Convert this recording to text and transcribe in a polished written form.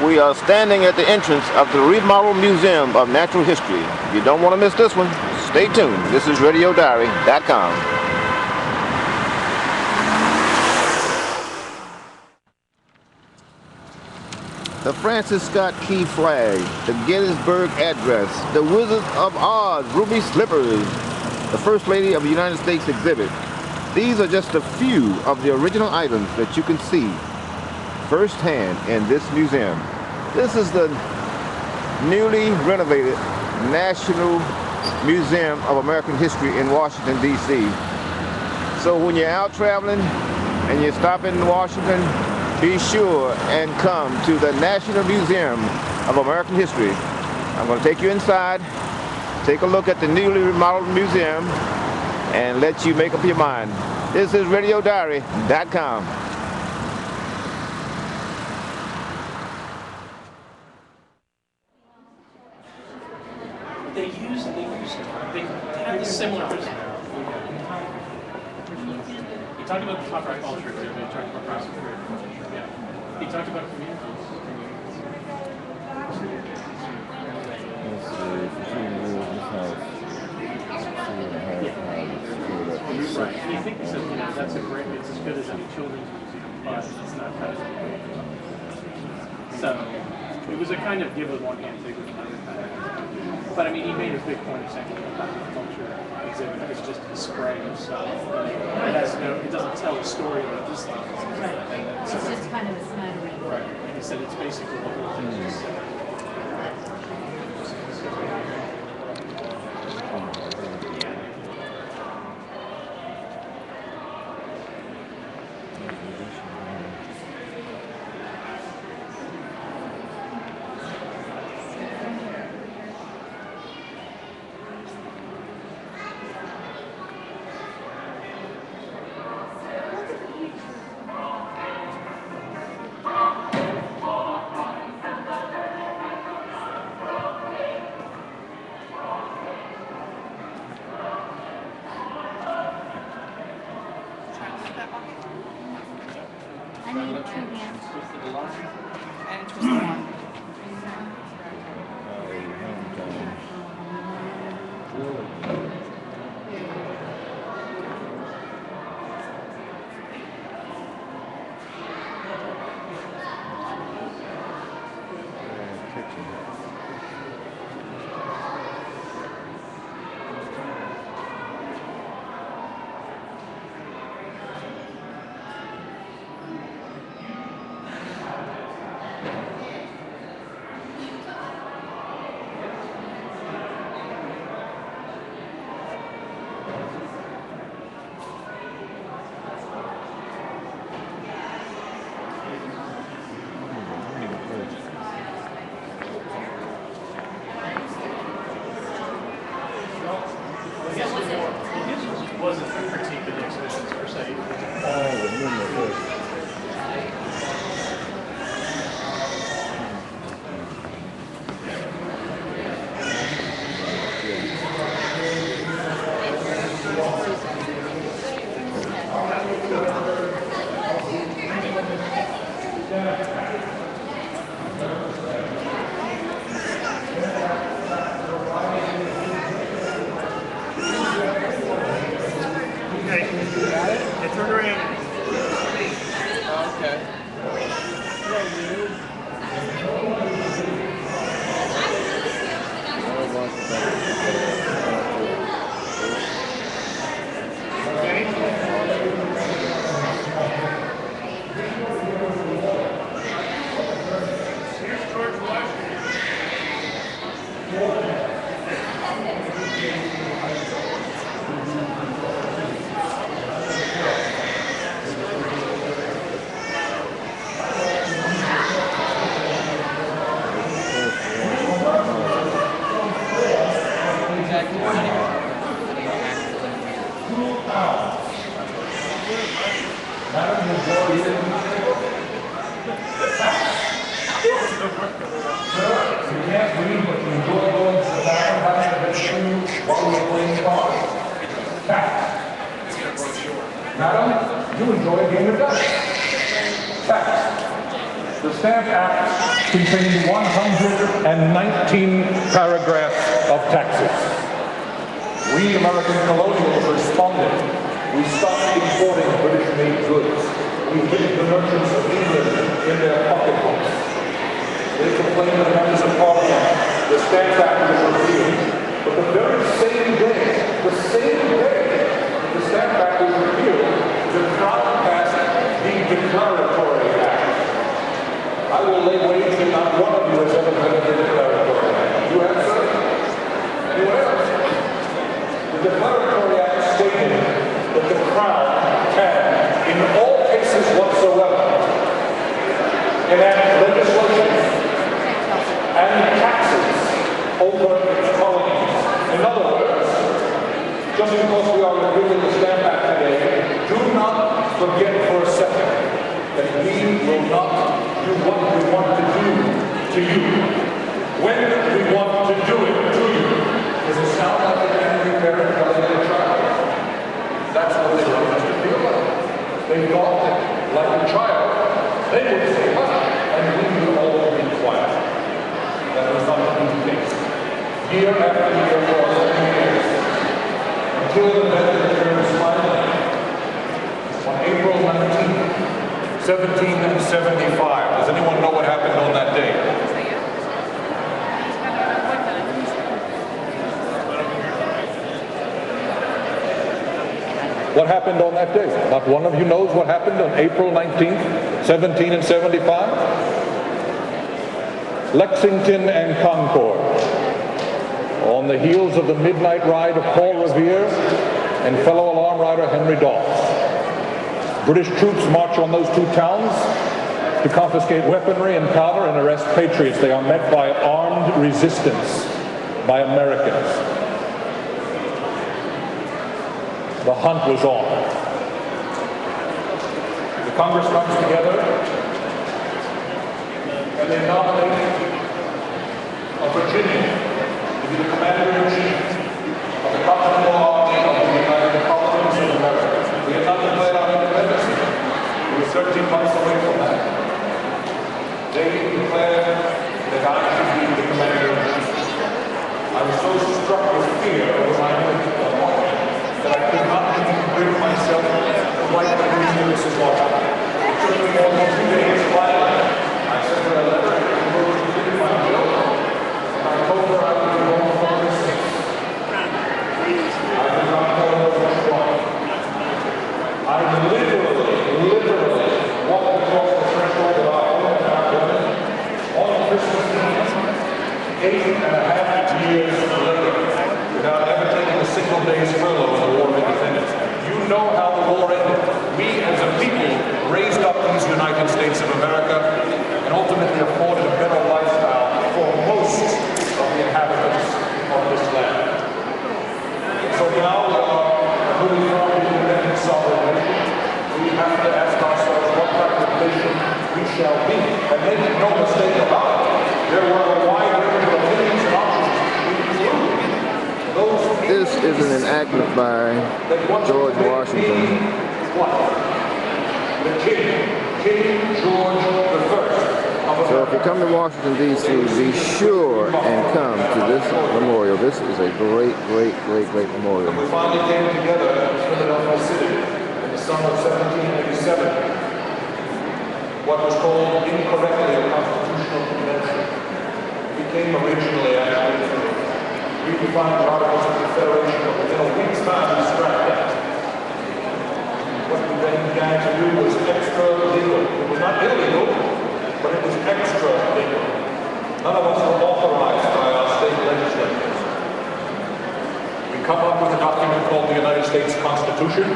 We are standing at the entrance of the remodeled Museum of Natural History. You don't want to miss this one. Stay tuned. This is RadioDiary.com. The Francis Scott Key flag, the Gettysburg Address, the Wizard of Oz ruby slippers, the First Lady of the United States exhibit. These are just a few of the original items that you can see firsthand in this museum. This is the newly renovated National Museum of American History in Washington, D.C. So when you're out traveling and you stop in Washington, be sure and come to the National Museum of American History. I'm going to take you inside, take a look at the newly remodeled museum, and let you make up your mind. This is RadioDiary.com. They have this similar. You talked about the popular culture, you talked about prosecutor. Yeah. You talked about communities. Right. And you think that's a great, it's as good as any children's museum, but it's not kind of. So it was a kind of give with one hand, take with another kind of. But I mean, he made a big point of saying that the popular culture exhibit is just a spray of stuff. It doesn't tell a story about this thing. It's just kind of a smattering. Right. And he said it's basically the whole thing. I need 2 hands. And twist the one. Wasn't a critique of the exhibitions per se. Turn around. Okay. Here's George Washington. Not only do you enjoy a game of dice. Facts. The Stamp Act contained 119 paragraphs of taxes. We American colonials responded. We stopped importing British-made goods. We hid the merchants of England in their pocketbooks. They complained to members of Parliament. The Stamp Act was repealed. But the very same day that the Stamp Act was repealed, the Crown passed the Declaratory Act. I will lay wager that not one of you has ever read the Declaratory Act. You have, sir? Anyone else? The Declaratory Act stated that the Crown can, in all cases whatsoever, enact legislation and taxes over its colonies. In other words, just because we are repealing the Stamp Act today, do not forget for a second that we will not do what we want to do to you when we want to do it to you. Does it sound like an angry parent telling their child? That's what they want us to feel like. They thought that, like a child, they would say, "What?" and we would all be quiet. That was not the case. Year after year for 7 years, until the event occurs finally on April 19th, 1775. Does anyone know what happened on that day? What happened on that day? Not one of you knows what happened on April 19th, 1775? Lexington and Concord. On the heels of the midnight ride of Paul Revere and fellow alarm rider Henry Dobbs. British troops march on those two towns to confiscate weaponry and powder and arrest patriots. They are met by armed resistance by Americans. The hunt was on. The Congress comes together and they nominate a Virginian to be the commander-in-chief of the Continental Army of the United Colonies of America. We had not declared our independence. We were 13 months away from that. They declared that I should be the commander-in-chief. I was so struck with fear when I went to the morning that I could not even bring myself to write the news as well. It took me more than 2 days finally. I sent her a letter and wrote to my bill. And I told her I would be home for the 6th. I did not tell her what's wrong. I literally walked across the threshold of our hometown building on Christmas Eve, 8.5 years later, without ever taking a single day's furlough in the War of Independence. You know how the war ended. We, as a people, raised up these United States of America and ultimately afforded a better lifestyle for most of the inhabitants of this land. So now we are moving on to independent sovereign nation. We have to ask ourselves what type of nation we shall be. And make no mistake about it, there were a wide range of opinions and options, including those. This is an enactment by George Washington. What? The King George I. So if you come to Washington, D.C., be sure and come to this memorial. This is a great memorial. We finally came together in Philadelphia City in the summer of 1787. What was called incorrectly a constitutional convention became originally actually redefined the Articles of Confederation, but within a week's time we scrapped that. What we then began to do was extra legal. It was not illegal, but it was extra legal. None of us were authorized by our state legislatures. We come up with a document called the United States Constitution.